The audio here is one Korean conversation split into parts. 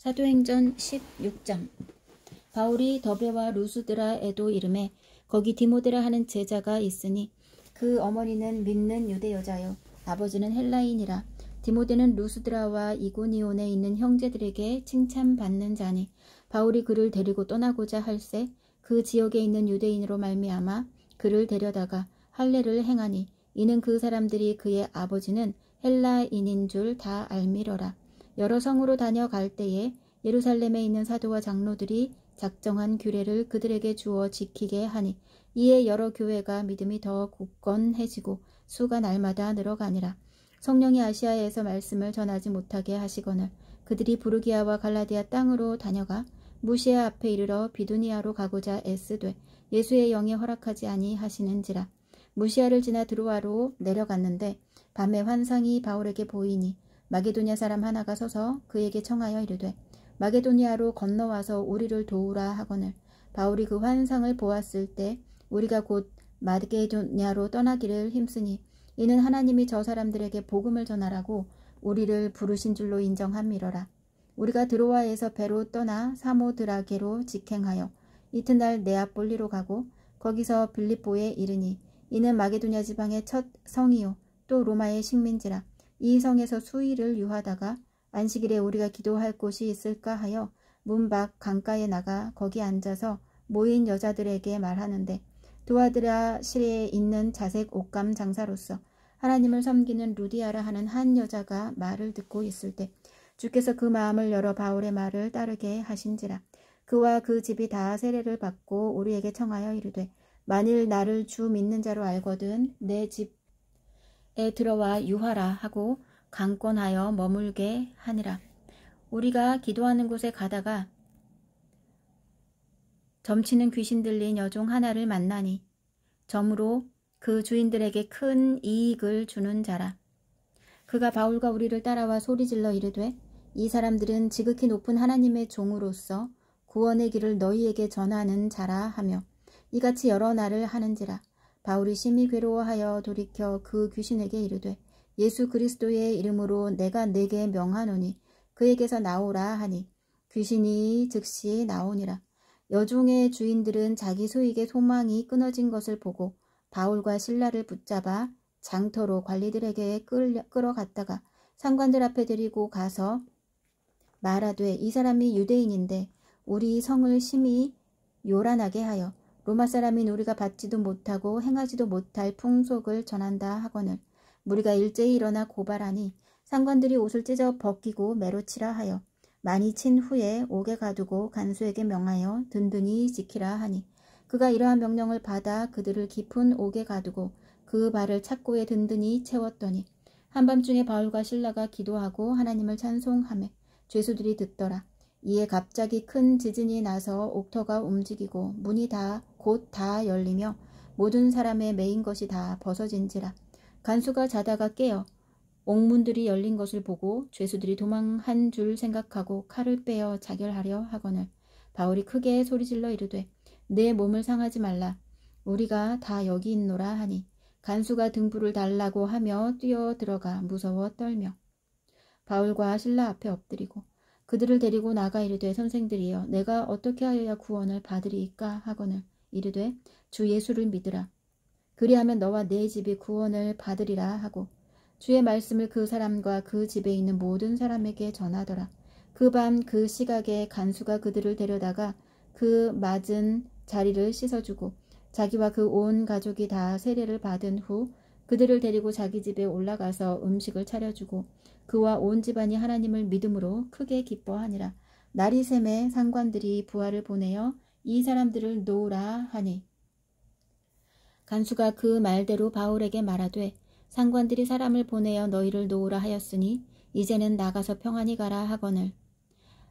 사도행전 16장. 바울이 더베와 루스드라에도 이르매 거기 디모데라 하는 제자가 있으니 그 어머니는 믿는 유대 여자요 아버지는 헬라인이라. 디모데는 루스드라와 이고니온에 있는 형제들에게 칭찬받는 자니 바울이 그를 데리고 떠나고자 할새 그 지역에 있는 유대인으로 말미암아 그를 데려다가 할례를 행하니 이는 그 사람들이 그의 아버지는 헬라인인 줄 다 알미러라. 여러 성으로 다녀갈 때에 예루살렘에 있는 사도와 장로들이 작정한 규례를 그들에게 주어 지키게 하니 이에 여러 교회가 믿음이 더 굳건해지고 수가 날마다 늘어가니라. 성령이 아시아에서 말씀을 전하지 못하게 하시거늘 그들이 부르기아와 갈라디아 땅으로 다녀가 무시아 앞에 이르러 비두니아로 가고자 애쓰되 예수의 영이 허락하지 아니하시는지라. 무시아를 지나 드로아로 내려갔는데 밤에 환상이 바울에게 보이니 마게도냐 사람 하나가 서서 그에게 청하여 이르되 마게도니아로 건너와서 우리를 도우라 하거늘 바울이 그 환상을 보았을 때 우리가 곧 마게도냐로 떠나기를 힘쓰니 이는 하나님이 저 사람들에게 복음을 전하라고 우리를 부르신 줄로 인정함이러라. 우리가 드로아에서 배로 떠나 사모드라게로 직행하여 이튿날 네아폴리로 가고 거기서 빌립보에 이르니 이는 마게도냐 지방의 첫 성이요 또 로마의 식민지라. 이 성에서 수일을 유하다가 안식일에 우리가 기도할 곳이 있을까 하여 문 밖 강가에 나가 거기 앉아서 모인 여자들에게 말하는데 두아드라실에 있는 자색 옷감 장사로서 하나님을 섬기는 루디아라 하는 한 여자가 말을 듣고 있을 때 주께서 그 마음을 열어 바울의 말을 따르게 하신지라. 그와 그 집이 다 세례를 받고 우리에게 청하여 이르되 만일 나를 주 믿는 자로 알거든 내 집에 들어와 유하라 하고 강권하여 머물게 하니라. 우리가 기도하는 곳에 가다가 점치는 귀신 들린 여종 하나를 만나니 점으로 그 주인들에게 큰 이익을 주는 자라. 그가 바울과 우리를 따라와 소리질러 이르되 이 사람들은 지극히 높은 하나님의 종으로서 구원의 길을 너희에게 전하는 자라 하며 이같이 여러 날을 하는지라. 바울이 심히 괴로워하여 돌이켜 그 귀신에게 이르되 예수 그리스도의 이름으로 내가 네게 명하노니 그에게서 나오라 하니 귀신이 즉시 나오니라. 여종의 주인들은 자기 수익의 소망이 끊어진 것을 보고 바울과 실라를 붙잡아 장터로 관리들에게 끌어갔다가 상관들 앞에 데리고 가서 말하되 이 사람이 유대인인데 우리 성을 심히 요란하게 하여 로마 사람인 우리가 받지도 못하고 행하지도 못할 풍속을 전한다 하거늘 무리가 일제히 일어나 고발하니 상관들이 옷을 찢어 벗기고 매로 치라 하여 많이 친 후에 옥에 가두고 간수에게 명하여 든든히 지키라 하니 그가 이러한 명령을 받아 그들을 깊은 옥에 가두고 그 발을 착고에 든든히 채웠더니 한밤중에 바울과 실라가 기도하고 하나님을 찬송하며 죄수들이 듣더라. 이에 갑자기 큰 지진이 나서 옥터가 움직이고 문이 곧 다 열리며 모든 사람의 매인 것이 다 벗어진지라. 간수가 자다가 깨어 옥문들이 열린 것을 보고 죄수들이 도망한 줄 생각하고 칼을 빼어 자결하려 하거늘 바울이 크게 소리질러 이르되 내 몸을 상하지 말라. 우리가 다 여기 있노라 하니 간수가 등불을 달라고 하며 뛰어 들어가 무서워 떨며 바울과 실라 앞에 엎드리고 그들을 데리고 나가 이르되 선생들이여 내가 어떻게 하여야 구원을 받으리이까 하거늘 이르되 주 예수를 믿으라. 그리하면 너와 네 집이 구원을 받으리라 하고 주의 말씀을 그 사람과 그 집에 있는 모든 사람에게 전하더라. 그 밤 그 시각에 간수가 그들을 데려다가 그 맞은 자리를 씻어주고 자기와 그 온 가족이 다 세례를 받은 후 그들을 데리고 자기 집에 올라가서 음식을 차려주고 그와 온 집안이 하나님을 믿음으로 크게 기뻐하니라. 날이 새매 상관들이 부하를 보내어 이 사람들을 놓으라 하니 간수가 그 말대로 바울에게 말하되 상관들이 사람을 보내어 너희를 놓으라 하였으니 이제는 나가서 평안히 가라 하거늘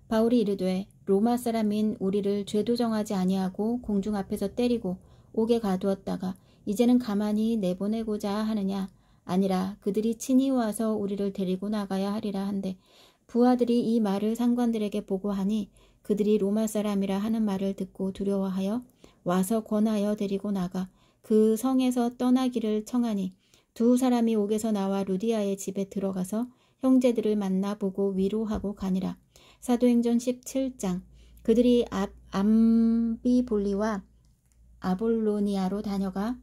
바울이 이르되 로마 사람인 우리를 죄도 정하지 아니하고 공중 앞에서 때리고 옥에 가두었다가 이제는 가만히 내보내고자 하느냐. 아니라 그들이 친히 와서 우리를 데리고 나가야 하리라 한데 부하들이 이 말을 상관들에게 보고하니 그들이 로마 사람이라 하는 말을 듣고 두려워하여 와서 권하여 데리고 나가 그 성에서 떠나기를 청하니 두 사람이 옥에서 나와 루디아의 집에 들어가서 형제들을 만나보고 위로하고 가니라. 사도행전 17장. 그들이 암비볼리와 아볼로니아로 다녀가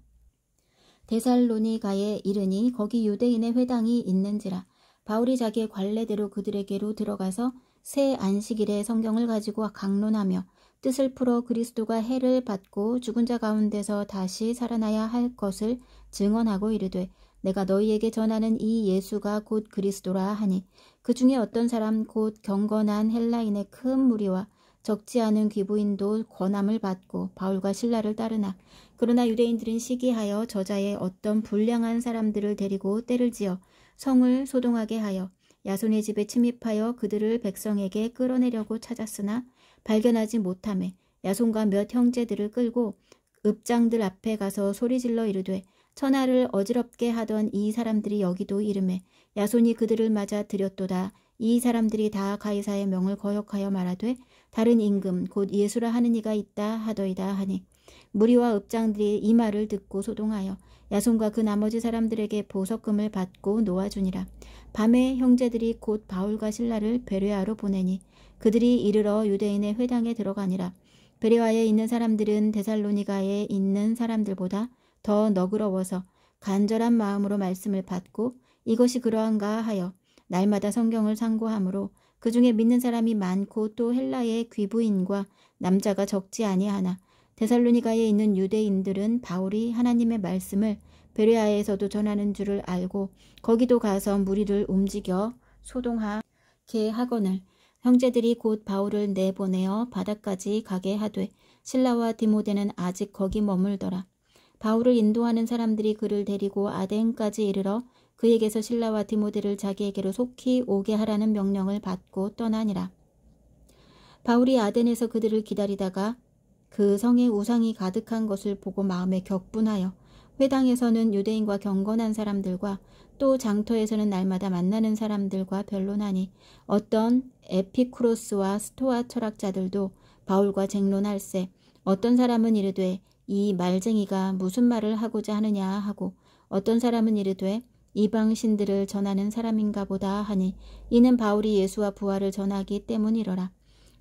데살로니가에 이르니 거기 유대인의 회당이 있는지라. 바울이 자기의 관례대로 그들에게로 들어가서 새 안식일에 성경을 가지고 강론하며 뜻을 풀어 그리스도가 해를 받고 죽은 자 가운데서 다시 살아나야 할 것을 증언하고 이르되 내가 너희에게 전하는 이 예수가 곧 그리스도라 하니 그 중에 어떤 사람 곧 경건한 헬라인의 큰 무리와 적지 않은 귀부인도 권함을 받고 바울과 실라를 따르나 그러나 유대인들은 시기하여 저자의 어떤 불량한 사람들을 데리고 때를 지어 성을 소동하게 하여 야손의 집에 침입하여 그들을 백성에게 끌어내려고 찾았으나 발견하지 못하매 야손과 몇 형제들을 끌고 읍장들 앞에 가서 소리질러 이르되 천하를 어지럽게 하던 이 사람들이 여기도 이르매 야손이 그들을 맞아 들였도다. 이 사람들이 다 가이사의 명을 거역하여 말하되 다른 임금 곧 예수라 하는 이가 있다 하더이다 하니 무리와 읍장들이 이 말을 듣고 소동하여 야손과 그 나머지 사람들에게 보석금을 받고 놓아주니라. 밤에 형제들이 곧 바울과 실라를 베레아로 보내니 그들이 이르러 유대인의 회당에 들어가니라. 베레아에 있는 사람들은 데살로니가에 있는 사람들보다 더 너그러워서 간절한 마음으로 말씀을 받고 이것이 그러한가 하여 날마다 성경을 상고하므로 그 중에 믿는 사람이 많고 또 헬라의 귀부인과 남자가 적지 아니하나 데살로니가에 있는 유대인들은 바울이 하나님의 말씀을 베레아에서도 전하는 줄을 알고 거기도 가서 무리를 움직여 소동하게 하거늘 형제들이 곧 바울을 내보내어 바다까지 가게 하되 실라와 디모데는 아직 거기 머물더라. 바울을 인도하는 사람들이 그를 데리고 아덴까지 이르러 그에게서 실라와 디모데를 자기에게로 속히 오게 하라는 명령을 받고 떠나니라. 바울이 아덴에서 그들을 기다리다가 그 성에 우상이 가득한 것을 보고 마음에 격분하여 회당에서는 유대인과 경건한 사람들과 또 장터에서는 날마다 만나는 사람들과 변론하니 어떤 에피쿠로스와 스토아 철학자들도 바울과 쟁론할세 어떤 사람은 이르되 이 말쟁이가 무슨 말을 하고자 하느냐 하고 어떤 사람은 이르되 이방신들을 전하는 사람인가 보다 하니 이는 바울이 예수와 부활을 전하기 때문이러라.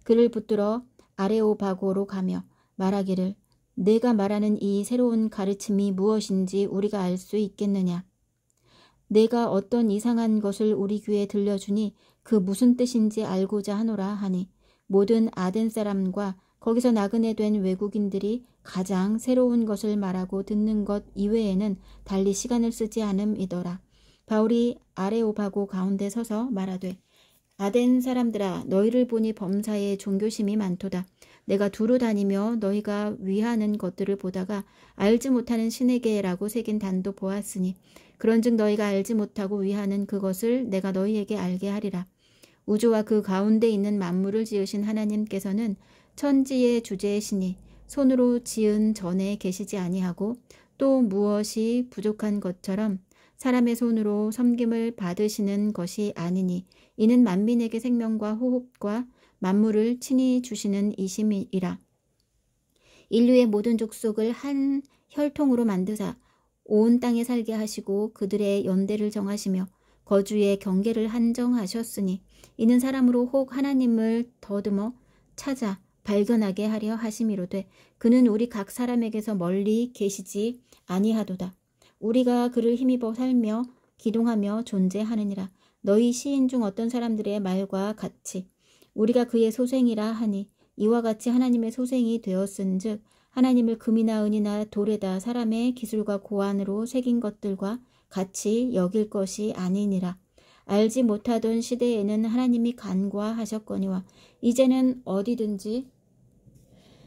그를 붙들어 아레오바고로 가며 말하기를 내가 말하는 이 새로운 가르침이 무엇인지 우리가 알 수 있겠느냐. 내가 어떤 이상한 것을 우리 귀에 들려주니 그 무슨 뜻인지 알고자 하노라 하니 모든 아덴 사람과 거기서 나그네 된 외국인들이 가장 새로운 것을 말하고 듣는 것 이외에는 달리 시간을 쓰지 않음이더라. 바울이 아레오바고 가운데 서서 말하되 아덴 사람들아 너희를 보니 범사에 종교심이 많도다. 내가 두루 다니며 너희가 위하는 것들을 보다가 알지 못하는 신에게라고 새긴 단도 보았으니 그런즉 너희가 알지 못하고 위하는 그것을 내가 너희에게 알게 하리라. 우주와 그 가운데 있는 만물을 지으신 하나님께서는 천지의 주제이시니 손으로 지은 전에 계시지 아니하고 또 무엇이 부족한 것처럼 사람의 손으로 섬김을 받으시는 것이 아니니 이는 만민에게 생명과 호흡과 만물을 친히 주시는 이심이라. 인류의 모든 족속을 한 혈통으로 만드사 온 땅에 살게 하시고 그들의 연대를 정하시며 거주의 경계를 한정하셨으니 이는 사람으로 혹 하나님을 더듬어 찾아 발견하게 하려 하심이로되 그는 우리 각 사람에게서 멀리 계시지 아니하도다. 우리가 그를 힘입어 살며 기동하며 존재하느니라. 너희 시인 중 어떤 사람들의 말과 같이 우리가 그의 소생이라 하니 이와 같이 하나님의 소생이 되었은즉 하나님을 금이나 은이나 돌에다 사람의 기술과 고안으로 새긴 것들과 같이 여길 것이 아니니라. 알지 못하던 시대에는 하나님이 간과하셨거니와 이제는 어디든지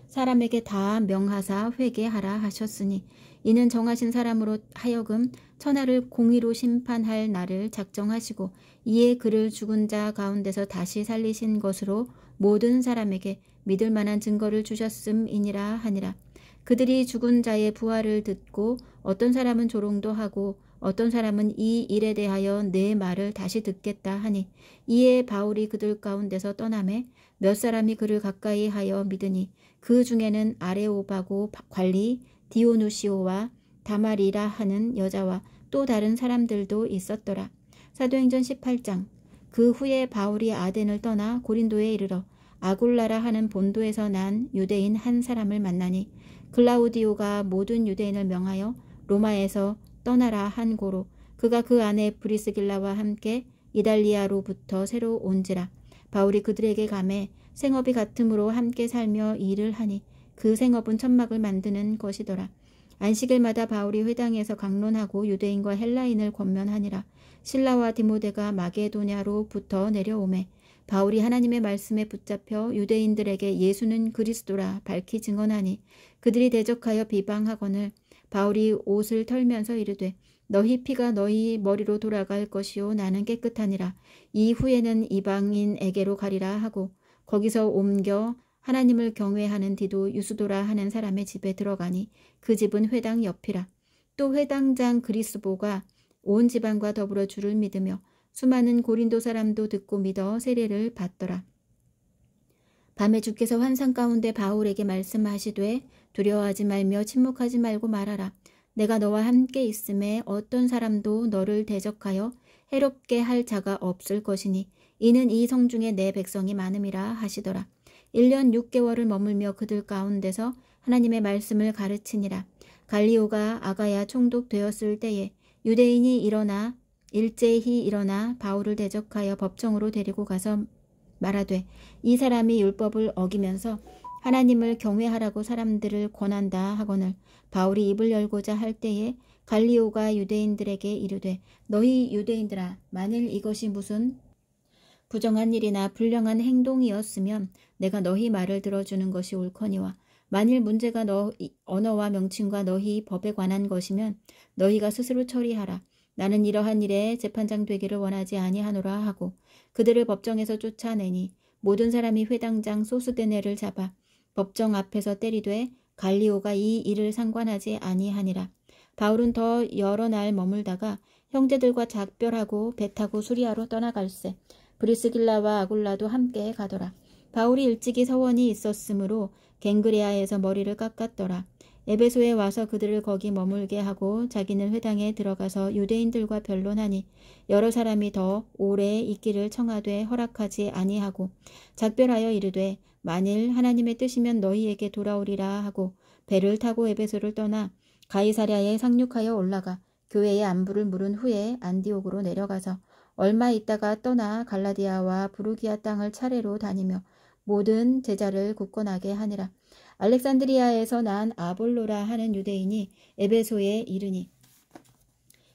사람에게 다 명하사 회개하라 하셨으니 이는 정하신 사람으로 하여금 천하를 공의로 심판할 날을 작정하시고 이에 그를 죽은 자 가운데서 다시 살리신 것으로 모든 사람에게 믿을 만한 증거를 주셨음이니라 하니라. 그들이 죽은 자의 부활을 듣고 어떤 사람은 조롱도 하고 어떤 사람은 이 일에 대하여 내 말을 다시 듣겠다 하니 이에 바울이 그들 가운데서 떠나매 몇 사람이 그를 가까이 하여 믿으니 그 중에는 아레오바고 관리 디오누시오와 다마리라 하는 여자와 또 다른 사람들도 있었더라. 사도행전 18장. 그 후에 바울이 아덴을 떠나 고린도에 이르러 아굴라라 하는 본도에서 난 유대인 한 사람을 만나니 글라우디오가 모든 유대인을 명하여 로마에서 떠나라 한 고로 그가 그 안에 브리스길라와 함께 이달리아로부터 새로 온지라. 바울이 그들에게 가매 생업이 같음으로 함께 살며 일을 하니 그 생업은 천막을 만드는 것이더라. 안식일마다 바울이 회당에서 강론하고 유대인과 헬라인을 권면하니라. 실라와 디모데가 마게도냐로부터 내려오매 바울이 하나님의 말씀에 붙잡혀 유대인들에게 예수는 그리스도라 밝히 증언하니 그들이 대적하여 비방하거늘 바울이 옷을 털면서 이르되 너희 피가 너희 머리로 돌아갈 것이요 나는 깨끗하니라. 이후에는 이방인에게로 가리라 하고 거기서 옮겨 하나님을 경외하는 디도 유스도라 하는 사람의 집에 들어가니 그 집은 회당 옆이라. 또 회당장 그리스보가 온 지방과 더불어 주를 믿으며 수많은 고린도 사람도 듣고 믿어 세례를 받더라. 밤에 주께서 환상 가운데 바울에게 말씀하시되 두려워하지 말며 침묵하지 말고 말하라. 내가 너와 함께 있음에 어떤 사람도 너를 대적하여 해롭게 할 자가 없을 것이니 이는 이 성중에 내 백성이 많음이라 하시더라. 1년 6개월을 머물며 그들 가운데서 하나님의 말씀을 가르치니라. 갈리오가 아가야 총독되었을 때에 유대인이 일제히 일어나 바울을 대적하여 법정으로 데리고 가서 말하되 이 사람이 율법을 어기면서 하나님을 경외하라고 사람들을 권한다 하거늘 바울이 입을 열고자 할 때에 갈리오가 유대인들에게 이르되 너희 유대인들아 만일 이것이 무슨 부정한 일이나 불량한 행동이었으면 내가 너희 말을 들어주는 것이 옳거니와 만일 문제가 너희 언어와 명칭과 너희 법에 관한 것이면 너희가 스스로 처리하라. 나는 이러한 일에 재판장 되기를 원하지 아니하노라 하고 그들을 법정에서 쫓아내니 모든 사람이 회당장 소스데네를 잡아 법정 앞에서 때리되 갈리오가 이 일을 상관하지 아니하니라. 바울은 더 여러 날 머물다가 형제들과 작별하고 배 타고 수리아로 떠나갈새 브리스길라와 아굴라도 함께 가더라. 바울이 일찍이 서원이 있었으므로 갱그레아에서 머리를 깎았더라. 에베소에 와서 그들을 거기 머물게 하고 자기는 회당에 들어가서 유대인들과 변론하니 여러 사람이 더 오래 있기를 청하되 허락하지 아니하고 작별하여 이르되 만일 하나님의 뜻이면 너희에게 돌아오리라 하고 배를 타고 에베소를 떠나 가이사랴에 상륙하여 올라가 교회의 안부를 물은 후에 안디옥으로 내려가서 얼마 있다가 떠나 갈라디아와 부르기아 땅을 차례로 다니며 모든 제자를 굳건하게 하니라. 알렉산드리아에서 난 아볼로라 하는 유대인이 에베소에 이르니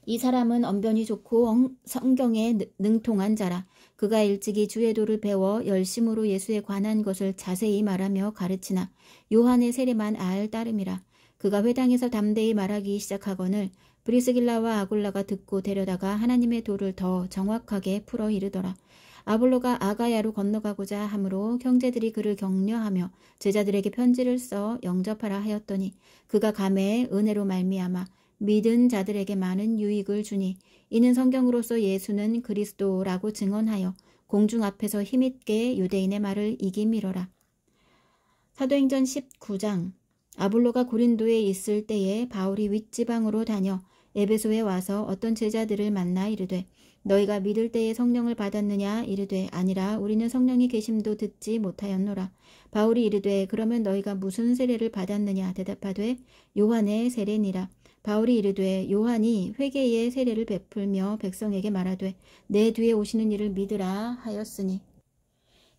이 사람은 언변이 좋고 성경에 능통한 자라. 그가 일찍이 주의 도를 배워 열심으로 예수에 관한 것을 자세히 말하며 가르치나 요한의 세례만 알 따름이라. 그가 회당에서 담대히 말하기 시작하거늘 브리스길라와 아굴라가 듣고 데려다가 하나님의 도를 더 정확하게 풀어 이르더라. 아볼로가 아가야로 건너가고자 하므로 형제들이 그를 격려하며 제자들에게 편지를 써 영접하라 하였더니 그가 감회의 은혜로 말미암아 믿은 자들에게 많은 유익을 주니 이는 성경으로서 예수는 그리스도라고 증언하여 공중 앞에서 힘있게 유대인의 말을 이기미러라. 사도행전 19장. 아볼로가 고린도에 있을 때에 바울이 윗지방으로 다녀 에베소에 와서 어떤 제자들을 만나 이르되 너희가 믿을 때에 성령을 받았느냐 이르되 아니라 우리는 성령이 계심도 듣지 못하였노라. 바울이 이르되 그러면 너희가 무슨 세례를 받았느냐 대답하되 요한의 세례니라. 바울이 이르되 요한이 회개의 세례를 베풀며 백성에게 말하되 내 뒤에 오시는 이를 믿으라 하였으니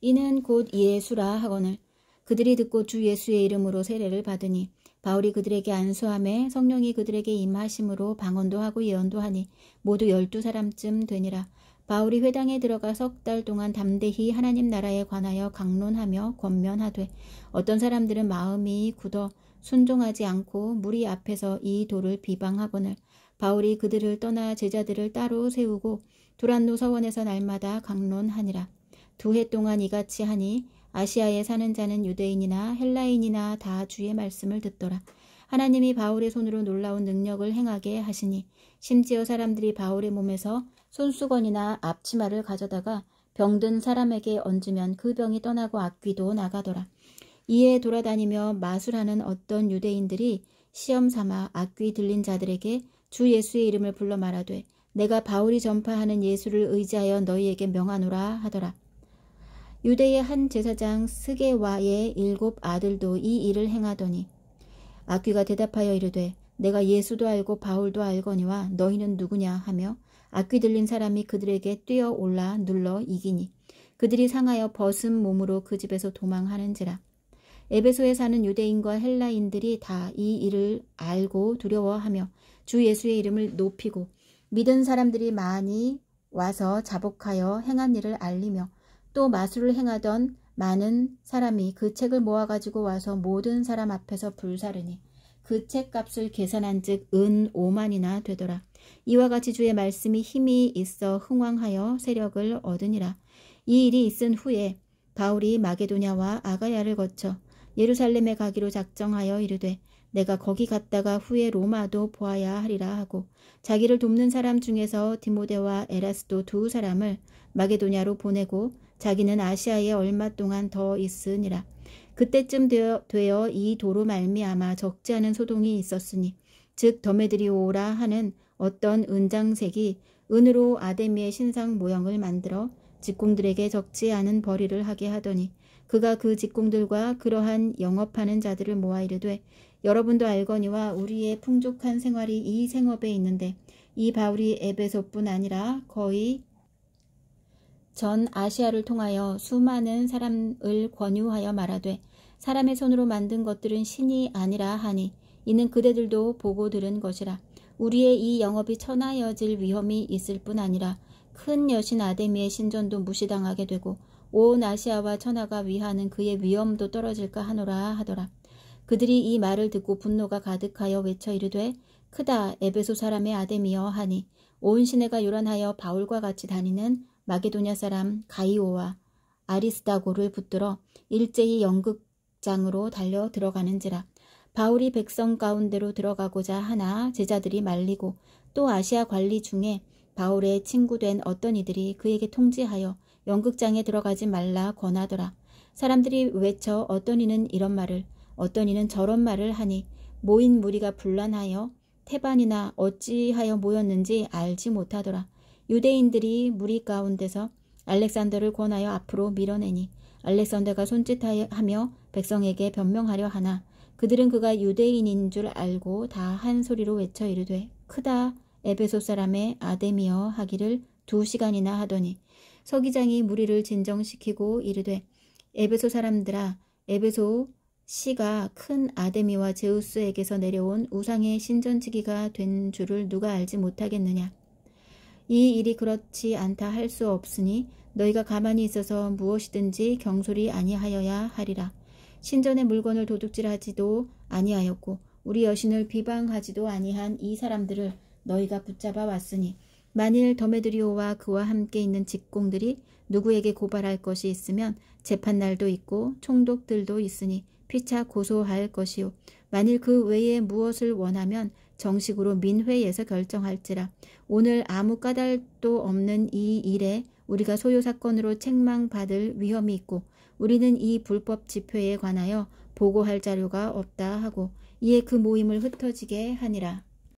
이는 곧 예수라 하거늘 그들이 듣고 주 예수의 이름으로 세례를 받으니 바울이 그들에게 안수하매 성령이 그들에게 임하심으로 방언도 하고 예언도 하니 모두 12사람쯤 되니라. 바울이 회당에 들어가 3달 동안 담대히 하나님 나라에 관하여 강론하며 권면하되 어떤 사람들은 마음이 굳어 순종하지 않고 무리 앞에서 이 도를 비방하거늘 바울이 그들을 떠나 제자들을 따로 세우고 두란노 서원에서 날마다 강론하니라. 2해 동안 이같이 하니 아시아에 사는 자는 유대인이나 헬라인이나 다 주의 말씀을 듣더라. 하나님이 바울의 손으로 놀라운 능력을 행하게 하시니 심지어 사람들이 바울의 몸에서 손수건이나 앞치마를 가져다가 병든 사람에게 얹으면 그 병이 떠나고 악귀도 나가더라. 이에 돌아다니며 마술하는 어떤 유대인들이 시험 삼아 악귀 들린 자들에게 주 예수의 이름을 불러 말하되 내가 바울이 전파하는 예수를 의지하여 너희에게 명하노라 하더라. 유대의 한 제사장 스게와의 7 아들도 이 일을 행하더니 악귀가 대답하여 이르되 내가 예수도 알고 바울도 알거니와 너희는 누구냐 하며 악귀 들린 사람이 그들에게 뛰어올라 눌러 이기니 그들이 상하여 벗은 몸으로 그 집에서 도망하는지라. 에베소에 사는 유대인과 헬라인들이 다 이 일을 알고 두려워하며 주 예수의 이름을 높이고 믿은 사람들이 많이 와서 자복하여 행한 일을 알리며 또 마술을 행하던 많은 사람이 그 책을 모아가지고 와서 모든 사람 앞에서 불사르니 그 책값을 계산한 즉 은 5만이나 되더라. 이와 같이 주의 말씀이 힘이 있어 흥왕하여 세력을 얻으니라. 이 일이 있은 후에 바울이 마게도냐와 아가야를 거쳐 예루살렘에 가기로 작정하여 이르되 내가 거기 갔다가 후에 로마도 보아야 하리라 하고 자기를 돕는 사람 중에서 디모데와 에라스도 2 사람을 마게도냐로 보내고 자기는 아시아에 얼마 동안 더 있으니라. 그때쯤 되어 이 도로 말미암아 적지 않은 소동이 있었으니 즉 더메드리오라 하는 어떤 은장색이 은으로 아데미의 신상 모형을 만들어 직공들에게 적지 않은 벌이를 하게 하더니 그가 그 직공들과 그러한 영업하는 자들을 모아 이르되 여러분도 알거니와 우리의 풍족한 생활이 이 생업에 있는데 이 바울이 에베소뿐 아니라 거의 전 아시아를 통하여 수많은 사람을 권유하여 말하되 사람의 손으로 만든 것들은 신이 아니라 하니 이는 그대들도 보고 들은 것이라. 우리의 이 영업이 천하여질 위험이 있을 뿐 아니라 큰 여신 아데미의 신전도 무시당하게 되고 온 아시아와 천하가 위하는 그의 위엄도 떨어질까 하노라 하더라. 그들이 이 말을 듣고 분노가 가득하여 외쳐 이르되 크다 에베소 사람의 아데미여 하니 온 시내가 요란하여 바울과 같이 다니는 마게도냐 사람 가이오와 아리스다고를 붙들어 일제히 연극장으로 달려 들어가는지라. 바울이 백성 가운데로 들어가고자 하나 제자들이 말리고 또 아시아 관리 중에 바울의 친구된 어떤 이들이 그에게 통지하여 연극장에 들어가지 말라 권하더라. 사람들이 외쳐 어떤 이는 이런 말을 어떤 이는 저런 말을 하니 모인 무리가 분란하여 태반이나 어찌하여 모였는지 알지 못하더라. 유대인들이 무리 가운데서 알렉산더를 권하여 앞으로 밀어내니 알렉산더가 손짓하며 백성에게 변명하려 하나 그들은 그가 유대인인 줄 알고 다 한 소리로 외쳐 이르되 크다 에베소 사람의 아데미여 하기를 2시간이나 하더니 서기장이 무리를 진정시키고 이르되 에베소 사람들아 에베소 시가 큰 아데미와 제우스에게서 내려온 우상의 신전지기가 된 줄을 누가 알지 못하겠느냐. 이 일이 그렇지 않다 할 수 없으니 너희가 가만히 있어서 무엇이든지 경솔이 아니하여야 하리라. 신전의 물건을 도둑질하지도 아니하였고 우리 여신을 비방하지도 아니한 이 사람들을 너희가 붙잡아 왔으니 만일 더메드리오와 그와 함께 있는 직공들이 누구에게 고발할 것이 있으면 재판날도 있고 총독들도 있으니 피차 고소할 것이요 만일 그 외에 무엇을 원하면 정식으로 민회에서 결정할지라. 오늘 아무 까닭도 없는 이 일에 우리가 소요 사건으로 책망받을 위험이 있고 우리는 이 불법 집회에 관하여 보고할 자료가 없다 하고 이에 그 모임을 흩어지게 하니라.